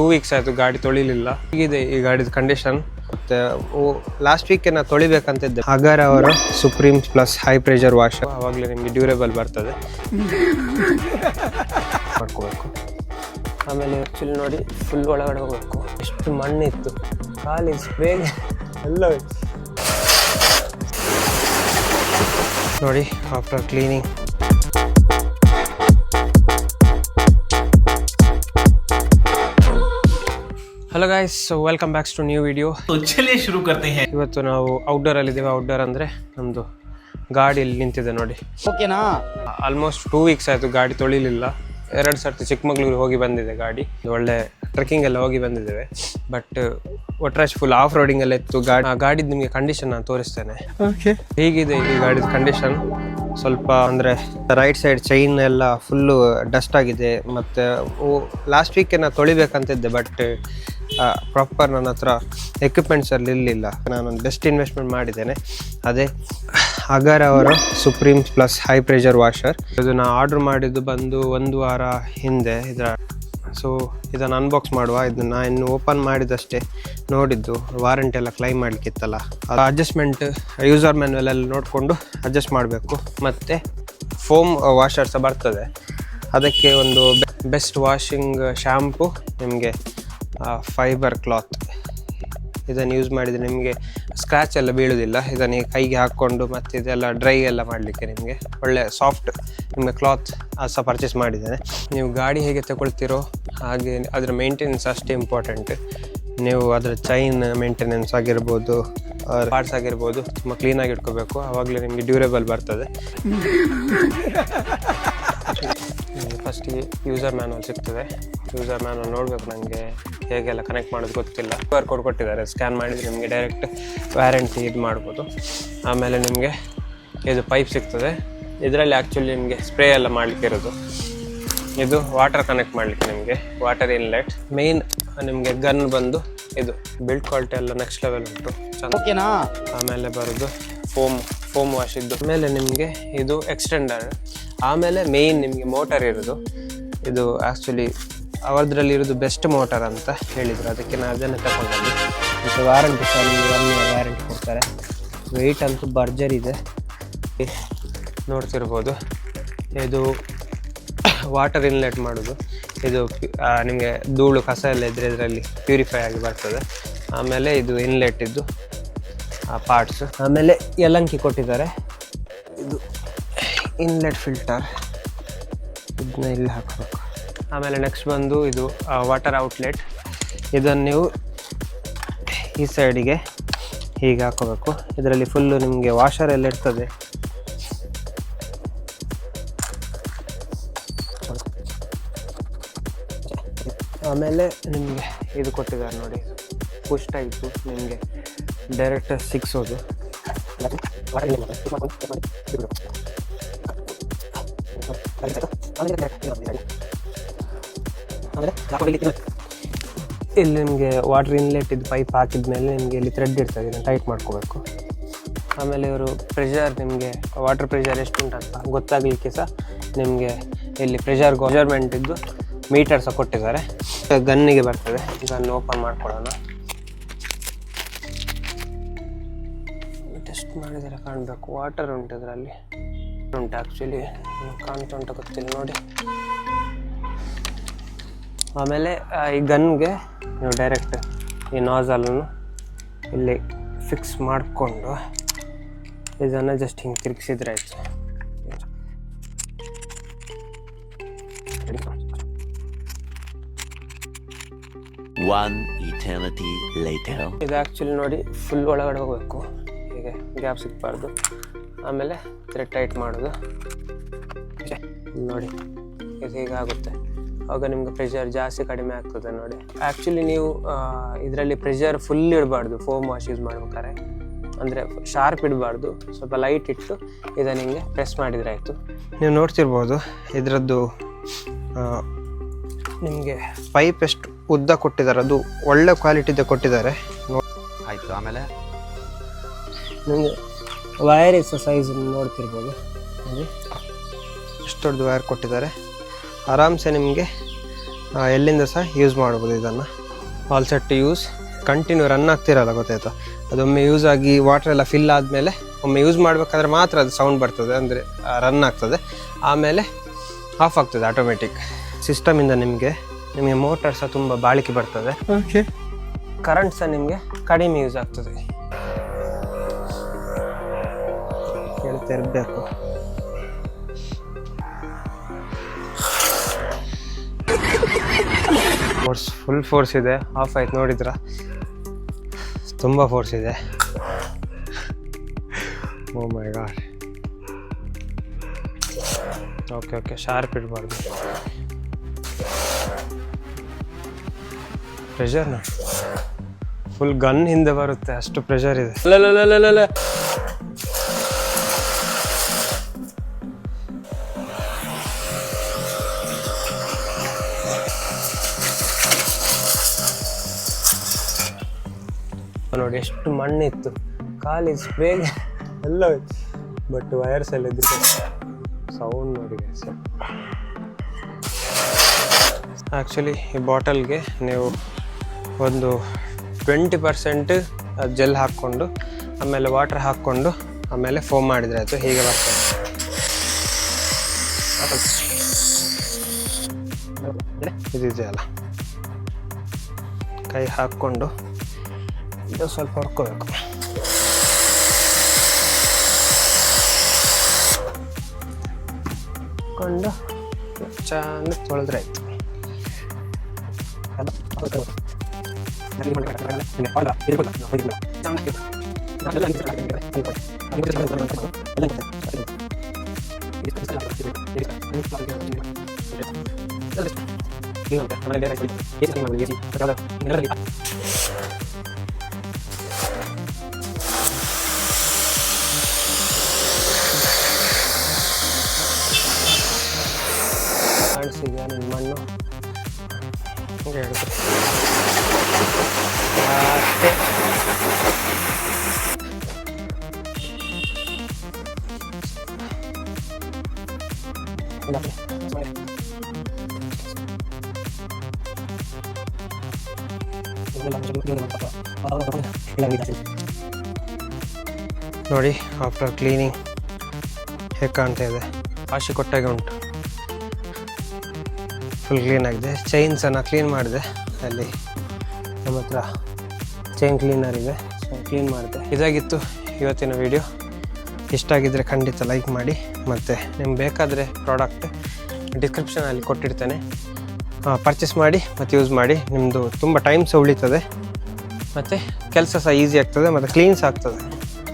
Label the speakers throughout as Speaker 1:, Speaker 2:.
Speaker 1: 2 weeks ಆಯಿತು ಗಾಡಿ ತೊಳಿಲಿಲ್ಲ. ಹೀಗಿದೆ ಈ ಗಾಡಿದ ಕಂಡೀಷನ್. ಮತ್ತು ಲಾಸ್ಟ್ ವೀಕೆ ನಾನು ತೊಳಿಬೇಕಂತಿದ್ದೆ. ಅಗರ್ ಅವರ supreme plus high pressure wash, ಆವಾಗಲೇ ನಿಮಗೆ ಡ್ಯೂರೇಬಲ್ ಬರ್ತದೆ ಮಾಡ್ಕೋಬೇಕು. ಆಮೇಲೆ ಆ್ಯಕ್ಚುಲಿ ನೋಡಿ ಫುಲ್ ಒಳಗಡೆ ಹೋಗಬೇಕು. ಎಷ್ಟು ಮಣ್ಣಿತ್ತು, ಖಾಲಿ ಸ್ಪ್ರೇ ಎಲ್ಲ ನೋಡಿ. After cleaning hello guys, welcome back to new video.
Speaker 2: तो चलिए शुरू करते हैं.
Speaker 1: ಇವತ್ತು ನಾವು ಔಟ್ಡೋರ್ ಅಲ್ಲಿ ಇದ್ದೀವಿ. ಔಟ್ಡೋರ್ ಅಂದ್ರೆ ನಮ್ಮದು ಗಾಡಿ ಇಲ್ಲಿ ನಿಂತಿದೆ ನೋಡಿ.
Speaker 2: ಓಕೆನಾ?
Speaker 1: ಆಲ್ಮೋಸ್ಟ್ 2 ವೀಕ್ಸ್ ಆಯಿತು ಗಾಡಿ ತೊಳಿಲಿಲ್ಲ. 2 ಸರ್ತಿ ಚಿಕ್ಕಮಗಳೂರು ಹೋಗಿ ಬಂದಿದೆ ಗಾಡಿ. ಒಳ್ಳೆ ಟ್ರೆಕ್ಕಿಂಗ್ ಎಲ್ಲ ಹೋಗಿ ಬಂದಿದ್ದೇವೆ. ಬಟ್ ಒಟ್ರಾಶ್ ಫುಲ್ ಆಫ್ ರೋಡಿಂಗ್ ಎಲ್ಲ ಇತ್ತು. ಗಾಡಿದ ನಿಮಗೆ ಕಂಡೀಷನ್ ನಾನು ತೋರಿಸ್ತೇನೆ. ಹೀಗಿದೆ ಈ ಗಾಡಿದ ಕಂಡೀಷನ್. ಸ್ವಲ್ಪ ಅಂದರೆ ರೈಟ್ ಸೈಡ್ ಚೈನ್ ಎಲ್ಲ ಫುಲ್ಲು ಡಸ್ಟ್ ಆಗಿದೆ. ಮತ್ತು ಲಾಸ್ಟ್ ವೀಕೆ ನಾನು ತೊಳಿಬೇಕಂತಿದ್ದೆ, ಬಟ್ ಪ್ರಾಪರ್ ನನ್ನ ಹತ್ರ ಎಕ್ವಿಪ್ಮೆಂಟ್ಸ್ ಅಲ್ಲಿ ಇರಲಿಲ್ಲ. ನಾನೊಂದು ಬೆಸ್ಟ್ ಇನ್ವೆಸ್ಟ್ಮೆಂಟ್ ಮಾಡಿದ್ದೇನೆ. ಅದೇ ಅಗರ್ ಅವರ supreme plus high pressure washer. ಇದು ನಾನು ಆರ್ಡ್ರ್ ಮಾಡಿದ್ದು ಬಂದು 1 ವಾರ ಹಿಂದೆ. ಸೊ ಇದನ್ನು ಅನ್ಬಾಕ್ಸ್ ಮಾಡುವ. ಇದನ್ನು ಇನ್ನು ಓಪನ್ ಮಾಡಿದಷ್ಟೇ ನೋಡಿದ್ದು. ವಾರಂಟಿ ಎಲ್ಲ ಕ್ಲೈಮ್ ಮಾಡಲಿಕ್ಕಿತ್ತಲ್ಲ, ಅದು ಅಡ್ಜಸ್ಟ್ಮೆಂಟ್ ಯೂಸರ್ ಮ್ಯಾನ್ಯಲ್ ಎಲ್ಲ ನೋಡಿಕೊಂಡು ಅಡ್ಜಸ್ಟ್ ಮಾಡಬೇಕು. ಮತ್ತು ಫೋಮ್ ವಾಷರ್ ಸಹ ಬರ್ತದೆ. ಅದಕ್ಕೆ ಒಂದು ಬೆಸ್ಟ್ ವಾಷಿಂಗ್ ಶ್ಯಾಂಪು, ನಿಮಗೆ ಫೈಬರ್ ಕ್ಲಾತ್. ಇದನ್ನು ಯೂಸ್ ಮಾಡಿದರೆ ನಿಮಗೆ ಸ್ಕ್ರ್ಯಾಚ್ ಎಲ್ಲ ಬೀಳೋದಿಲ್ಲ. ಇದನ್ನು ಕೈಗೆ ಹಾಕ್ಕೊಂಡು ಮತ್ತು ಇದೆಲ್ಲ ಡ್ರೈ ಎಲ್ಲ ಮಾಡಲಿಕ್ಕೆ ನಿಮಗೆ ಒಳ್ಳೆ ಸಾಫ್ಟ್ ನಿಮಗೆ ಕ್ಲಾತ್ ಸಹ ಪರ್ಚೇಸ್ ಮಾಡಿದ್ದೇನೆ. ನೀವು ಗಾಡಿ ಹೇಗೆ ತಗೊಳ್ತೀರೋ ಹಾಗೆ ಅದರ ಮೇಂಟೆನೆನ್ಸ್ ಅಷ್ಟೇ ಇಂಪಾರ್ಟೆಂಟ್. ನೀವು ಅದರ ಚೈನ್ ಮೇಂಟೆನೆನ್ಸ್ ಆಗಿರ್ಬೋದು, ಪಾರ್ಟ್ಸ್ ಆಗಿರ್ಬೋದು, ತುಂಬ ಕ್ಲೀನಾಗಿ ಇಟ್ಕೋಬೇಕು. ಆವಾಗಲೇ ನಿಮಗೆ ಡ್ಯೂರೇಬಲ್ ಬರ್ತದೆ. ಫಸ್ಟಿಗೆ ಯೂಸರ್ ಮ್ಯಾನುವಲ್ ಸಿಗ್ತದೆ. ಯೂಸರ್ ಮ್ಯಾನುವಲ್ ನೋಡಬೇಕು. ನನಗೆ ಹೇಗೆಲ್ಲ ಕನೆಕ್ಟ್ ಮಾಡೋದು ಗೊತ್ತಿಲ್ಲ. QR ಕೋಡ್ ಕೊಟ್ಟಿದ್ದಾರೆ, ಸ್ಕ್ಯಾನ್ ಮಾಡಿದರೆ ನಿಮಗೆ ಡೈರೆಕ್ಟ್ ವ್ಯಾರಂಟಿ ಇದು ಮಾಡ್ಬೋದು. ಆಮೇಲೆ ನಿಮಗೆ ಇದು ಪೈಪ್ ಸಿಗ್ತದೆ. ಇದರಲ್ಲಿ ಆ್ಯಕ್ಚುಲಿ ನಿಮಗೆ ಸ್ಪ್ರೇ ಎಲ್ಲ ಮಾಡಲಿಕ್ಕೆ ಇರೋದು. ಇದು ವಾಟರ್ ಕನೆಕ್ಟ್ ಮಾಡಲಿಕ್ಕೆ ನಿಮಗೆ ವಾಟರ್ ಇನ್ಲೆಟ್. ಮೇಯ್ನ್ ನಿಮಗೆ ಗನ್ ಬಂದು ಇದು ಬಿಲ್ಡ್ ಕ್ವಾಲಿಟಿ ಎಲ್ಲ ನೆಕ್ಸ್ಟ್ ಲೆವೆಲ್ ಉಂಟು,
Speaker 2: ಓಕೆನಾ?
Speaker 1: ಆಮೇಲೆ ಬರೋದು ಫೋಮ್ ವಾಶ್ ಇದ್ದು. ಆಮೇಲೆ ನಿಮಗೆ ಇದು ಎಕ್ಸ್ಟೆಂಡರ್. ಆಮೇಲೆ ಮೇಯ್ನ್ ನಿಮಗೆ ಮೋಟರ್ ಇರೋದು. ಇದು ಆ್ಯಕ್ಚುಲಿ ಅವರದ್ರಲ್ಲಿ ಇರೋದು ಬೆಸ್ಟ್ ಮೋಟರ್ ಅಂತ ಹೇಳಿದರು, ಅದಕ್ಕೆ ನಾನು ಅದನ್ನು ತಗೊಂಡಿದ್ದೆ. ಮತ್ತು ವಾರಂಟಿ ಸಹ ನಿಮಗೆ 1 ಇಯರ್ ವ್ಯಾರಂಟಿ ಕೊಡ್ತಾರೆ. ವೆಯ್ಟ್ ಅಂತೂ ಭರ್ಜರಿ ಇದೆ, ನೋಡ್ತಿರ್ಬೋದು. ಇದು ವಾಟರ್ ಇನ್ಲೆಟ್ ಮಾಡೋದು. ಇದು ನಿಮಗೆ ಧೂಳು ಕಸ ಎಲ್ಲ ಇದ್ದರೆ ಇದರಲ್ಲಿ ಪ್ಯೂರಿಫೈ ಆಗಿ ಬರ್ತದೆ. ಆಮೇಲೆ ಇದು ಇನ್ಲೆಟ್ ಇದ್ದು ಪಾರ್ಟ್ಸು. ಆಮೇಲೆ ಯಲಂಕಿ ಕೊಟ್ಟಿದ್ದಾರೆ. ಇದು ಇನ್ಲೆಟ್ ಫಿಲ್ಟರ್, ಇದನ್ನ ಇಲ್ಲಿ ಹಾಕಬೇಕು. ಆಮೇಲೆ ನೆಕ್ಸ್ಟ್ ಬಂದು ಇದು ವಾಟರ್ ಔಟ್ಲೆಟ್. ಇದನ್ನು ನೀವು ಈ ಸೈಡಿಗೆ ಹೀಗೆ ಹಾಕೋಬೇಕು. ಇದರಲ್ಲಿ ಫುಲ್ಲು ನಿಮಗೆ ವಾಷರ್ ಎಲ್ಲ ಇರ್ತದೆ. ಆಮೇಲೆ ನಿಮಗೆ ಇದು ಕೊಟ್ಟಿದ್ದಾರೆ ನೋಡಿ, ಪುಷ್ ಟೈಪು. ನಿಮಗೆ ಡೈರೆಕ್ಟ್ ಸಿಕ್ಸೋದು. ಇಲ್ಲಿ ನಿಮಗೆ ವಾಟರ್ ಇನ್ಲೆಟ್ ಇದು ಪೈಪ್ ಹಾಕಿದ ಮೇಲೆ ನಿಮಗೆ ಇಲ್ಲಿ ಥ್ರೆಡ್ ಇರ್ತದೆ, ಇದನ್ನು ಟೈಟ್ ಮಾಡ್ಕೋಬೇಕು. ಆಮೇಲೆ ಇವರು ಪ್ರೆಷರ್, ನಿಮಗೆ ವಾಟರ್ ಪ್ರೆಷರ್ ಎಷ್ಟು ಉಂಟಂತ ಗೊತ್ತಾಗಲಿಕ್ಕೆ ಸಹ ನಿಮಗೆ ಇಲ್ಲಿ ಪ್ರೆಷರ್ ಮೆಜರ್ಮೆಂಟ್ ಇದ್ದು ಮೀಟರ್ ಸಹ ಕೊಟ್ಟಿದ್ದಾರೆ. ಗನ್ನಿಗೆ ಬರ್ತದೆ. ಗನ್ ಓಪನ್ ಮಾಡ್ಕೊಳ್ಳೋಣ. ಟೆಸ್ಟ್ ಮಾಡಿದರೆ ಕಾಣಬೇಕು. ವಾಟರ್ ಉಂಟು ಇದರಲ್ಲಿ, ಉಂಟು ಆ್ಯಕ್ಚುಲಿ ಕಾಣ್ತಾ ಉಂಟು ಗೊತ್ತಿಲ್ಲ ನೋಡಿ. ಆಮೇಲೆ ಈ ಗನ್ಗೆ ನೀವು ಡೈರೆಕ್ಟ್ ಈ ನಾಜಲನ್ನು ಇಲ್ಲಿ ಫಿಕ್ಸ್ ಮಾಡಿಕೊಂಡು ಇದನ್ನು ಜಸ್ಟ್ ಹಿಂಗೆ ತಿರುಗಿಸಿದ್ರೆ ಆಯಿತು.
Speaker 3: One eternity later.
Speaker 1: ಇದು ಆ್ಯಕ್ಚುಲಿ ನೋಡಿ ಫುಲ್ ಒಳಗಡೆ ಹೋಗಬೇಕು, ಹೀಗೆ ಗ್ಯಾಪ್ ಸಿಗಬಾರ್ದು. ಆಮೇಲೆ ಥ್ರೆಡ್ ಟೈಟ್ ಮಾಡೋದು ನೋಡಿ. ಇದು ಹೀಗಾಗುತ್ತೆ. ಆವಾಗ ನಿಮ್ಗೆ ಪ್ರೆಷರ್ ಜಾಸ್ತಿ ಕಡಿಮೆ ಆಗ್ತದೆ ನೋಡಿ. ಆ್ಯಕ್ಚುಲಿ ನೀವು ಇದರಲ್ಲಿ ಪ್ರೆಷರ್ ಫುಲ್ ಇಡಬಾರ್ದು. ಫೋಮ್ ವಾಶ್ ಯೂಸ್ ಮಾಡ್ಬೇಕಾದ್ರೆ ಅಂದರೆ ಶಾರ್ಪ್ ಇಡಬಾರ್ದು, ಸ್ವಲ್ಪ ಲೈಟ್ ಇಟ್ಟು ಇದನ್ನು ಹಿಂಗೆ ಪ್ರೆಸ್ ಮಾಡಿದರೆ ಆಯಿತು. ನೀವು ನೋಡ್ತಿರ್ಬೋದು ಇದರದ್ದು ನಿಮಗೆ ಪೈಪ್ ಎಷ್ಟು ಉದ್ದ ಕೊಟ್ಟಿದ್ದಾರೆ, ಅದು ಒಳ್ಳೆ ಕ್ವಾಲಿಟಿದೆ ಕೊಟ್ಟಿದ್ದಾರೆ.
Speaker 2: ಆಯಿತು. ಆಮೇಲೆ
Speaker 1: ನಿಮಗೆ ವೈರ್ ಸೈಜ್ ನೋಡ್ತಿರ್ಬೋದು, ಎಷ್ಟು ದೊಡ್ಡದು ವೈರ್ ಕೊಟ್ಟಿದ್ದಾರೆ. ಆರಾಮ್ಸೆ ನಿಮಗೆ ಎಲ್ಲಿಂದ ಸಹ ಯೂಸ್ ಮಾಡ್ಬೋದು ಇದನ್ನು. All set to use. Continue run ಆಗ್ತಿರಲ್ಲ, ಗೊತ್ತಾಯ್ತಾ? ಅದೊಮ್ಮೆ ಯೂಸ್ ಆಗಿ ವಾಟರ್ ಎಲ್ಲ ಫಿಲ್ ಆದಮೇಲೆ ಒಮ್ಮೆ ಯೂಸ್ ಮಾಡಬೇಕಾದ್ರೆ ಮಾತ್ರ ಅದು ಸೌಂಡ್ ಬರ್ತದೆ, ಅಂದರೆ ರನ್ ಆಗ್ತದೆ. ಆಮೇಲೆ ಆಫ್ ಆಗ್ತದೆ ಆಟೋಮೆಟಿಕ್. ಸಿಸ್ಟಮಿಂದ ನಿಮಗೆ ಮೋಟರ್ ಸಹ ತುಂಬ ಬಾಳಿಕೆ ಬರ್ತದೆ. ಓಕೆ, ಕರೆಂಟ್ ಸಹ ನಿಮಗೆ ಕಡಿಮೆ ಯೂಸ್ ಆಗ್ತದೆ. ಹೇಳ್ತಾ ಇರಬೇಕು. ಫುಲ್ ಫೋರ್ಸ್ ಇದೆ. ಆಫ್ ಆಯ್ತು, ನೋಡಿದ್ರ? ತುಂಬ ಫೋರ್ಸ್ ಇದೆ. Oh my god. Okay, sharp ಇಡಬಾರ್ದು. ಪ್ರೆಷರ್ ನೋಡಿ, ಫುಲ್ ಗನ್ ಹಿಂದೆ ಬರುತ್ತೆ, ಅಷ್ಟು ಪ್ರೆಷರ್ ಇದೆ. ಅಲ್ಲ ನೋಡಿ, ಎಷ್ಟು ಮಣ್ಣಿತ್ತು, ಖಾಲಿ ಸ್ಪ್ರೇಗೆ ಎಲ್ಲ ಹೋಯ್ತು. ಬಟ್ ವೈರ್ಸ್ ಎಲ್ಲ ಇದ್ರೆ ಸೌಂಡ್ ನೋಡಿ. ಆ್ಯಕ್ಚುಲಿ ಈ ಬಾಟಲ್ಗೆ ನೀವು ಒಂದು 20% ಜೆಲ್ ಹಾಕ್ಕೊಂಡು ಆಮೇಲೆ ವಾಟರ್ ಹಾಕ್ಕೊಂಡು ಆಮೇಲೆ ಫೋಮ್ ಮಾಡಿದರೆ ಆಯಿತು. ಹೀಗೆ ಬರ್ತದೆ. ಇದಿದೆಯಲ್ಲ, ಕೈ ಹಾಕ್ಕೊಂಡು ಇದು ಸ್ವಲ್ಪ ಹೊಡ್ಕೋಬೇಕು. ಕೊಂಡು ಚಂದ ತೊಳೆದ್ರೆ ಆಯ್ತು. ಕಾಣಿಸಿದ್ಯಾ ನನ್ನ ಮಣ್ಣು? ಹಂಗೆ ಹೇಳಿದ್ರು ಅಷ್ಟೇ. ನೋಡಿ, ಆಫ್ಟರ್ ಕ್ಲೀನಿಂಗ್ ಹೇಗೆ ಕಾಣ್ತಾ ಇದೆ. ವಾಶಿ ಕೊಟ್ಟಾಗೆ ಉಂಟು, ಫುಲ್ ಕ್ಲೀನ್ ಆಗಿದೆ. ಚೈನ್ಸನ್ನು ಕ್ಲೀನ್ ಮಾಡಿದೆ. ಅಲ್ಲಿ ನಮ್ಮ ಹತ್ರ ಚೈನ್ ಕ್ಲೀನರ್ ಇದೆ, ಸೊ ಕ್ಲೀನ್ ಮಾಡಿದೆ. ಇದಾಗಿತ್ತು ಇವತ್ತಿನ ವಿಡಿಯೋ. ಇಷ್ಟ ಆಗಿದ್ದರೆ ಖಂಡಿತ ಲೈಕ್ ಮಾಡಿ. ಮತ್ತು ನಿಮ್ಗೆ ಬೇಕಾದರೆ ಪ್ರಾಡಕ್ಟ್ ಡಿಸ್ಕ್ರಿಪ್ಷನಲ್ಲಿ ಕೊಟ್ಟಿರ್ತೇನೆ, ಪರ್ಚೇಸ್ ಮಾಡಿ ಮತ್ತು ಯೂಸ್ ಮಾಡಿ. ನಿಮ್ಮದು ತುಂಬ ಟೈಮ್ ಸಹ ಉಳಿತದೆ ಮತ್ತು ಕೆಲಸ ಸಹ ಈಸಿ ಆಗ್ತದೆ ಮತ್ತು ಕ್ಲೀನ್ಸ್ ಆಗ್ತದೆ.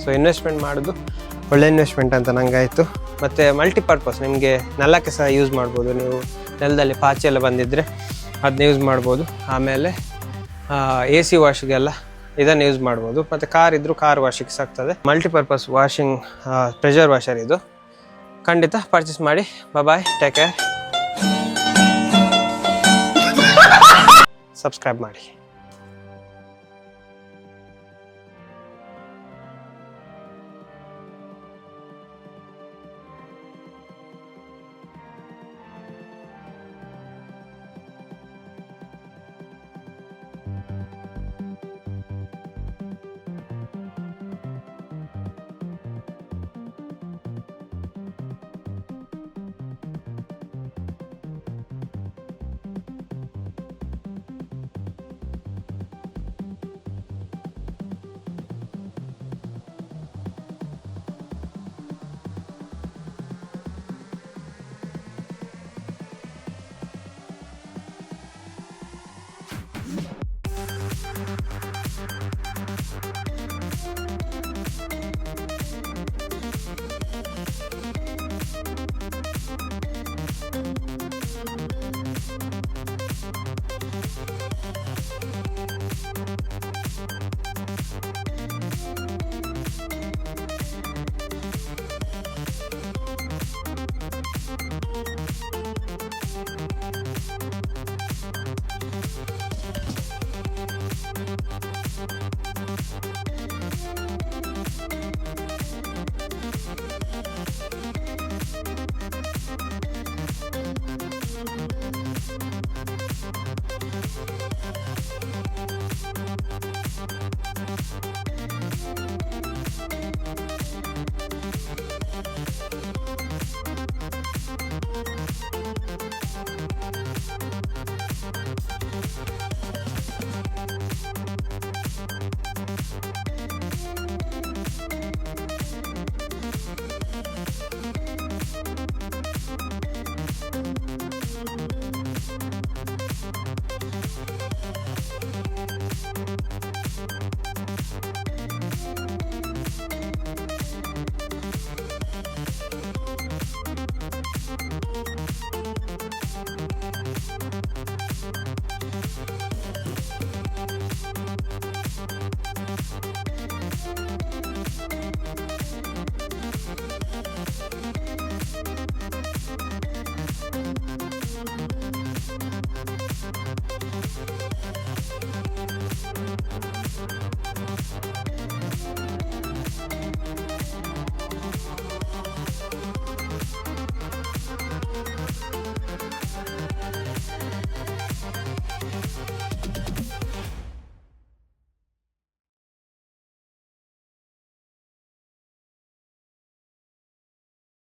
Speaker 1: ಸೊ ಇನ್ವೆಸ್ಟ್ಮೆಂಟ್ ಮಾಡೋದು ಒಳ್ಳೆ ಇನ್ವೆಸ್ಟ್ಮೆಂಟ್ ಅಂತ ನನಗಾಯಿತು. ಮತ್ತು ಮಲ್ಟಿಪರ್ಪಸ್, ನಿಮಗೆ ನೆಲಕ್ಕೆ ಸಹ ಯೂಸ್ ಮಾಡ್ಬೋದು. ನೀವು ನೆಲದಲ್ಲಿ ಪಾಚಿ ಎಲ್ಲ ಬಂದಿದ್ದರೆ ಅದನ್ನ ಯೂಸ್ ಮಾಡ್ಬೋದು. ಆಮೇಲೆ AC ವಾಶಿಗೆಲ್ಲ ಇದನ್ನು ಯೂಸ್ ಮಾಡ್ಬೋದು. ಮತ್ತು ಕಾರ್ ಇದ್ದರೂ ಕಾರ್ ವಾಶಿಗೆ ಸಾಕ್ತದೆ. ಮಲ್ಟಿಪರ್ಪಸ್ ವಾಷಿಂಗ್ ಪ್ರೆಷರ್ ವಾಷರ್ ಇದು. ಖಂಡಿತ ಪರ್ಚೇಸ್ ಮಾಡಿ. ಬಾಯ್, ಟೇಕ್ ಕೇರ್. ಸಬ್ಸ್ಕ್ರೈಬ್ ಮಾಡಿ.